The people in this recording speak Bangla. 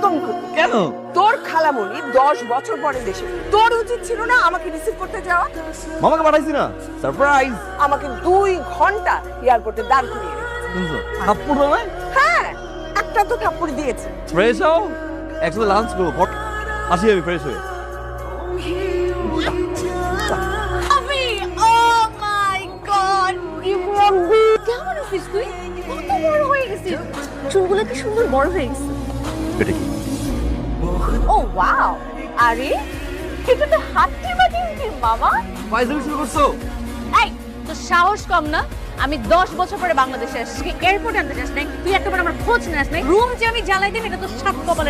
একদম ক্ষতি। কেন? তোর খালামণি 10 বছর পরে দেশে, তোর উচিত ছিল না আমাকে রিসিভ করতে যাওয়া? মামাকে পাঠাইছি না, সারপ্রাইজ। আমাকে 2 ঘন্টা এয়ারপোর্টে দাঁড় করিয়ে রেখেছে। শুনছো থাপ্পড় মামায়? হ্যাঁ, একটা তো থাপ্পড় দিয়েছে। ফ্রেশ হও, একসাথে লাঞ্চ করবো। হট আসি আমি ফ্রেশ হয়ে। আমি ও মাই গড ইমরানবি কেমন আছিস তুই? কত বড় হয়ে গেছিস, চুলগুলো কি সুন্দর বড় হয়ে গেছে। এটা কি? ও ওয়াও, আরে এটা তো হাতি বাজিং মামা। ফাইজলামি শুরু করছো? এই তো সাহস কম না? আমি 10 বছর পরে বাংলাদেশে আসছি, এয়ারপোর্টে আনতে যাস নাই তুই, একেবারে আমার খোঁজ নেস নাই। রুম যে আমি জ্বালাই দিই এটা তো সাত কপালের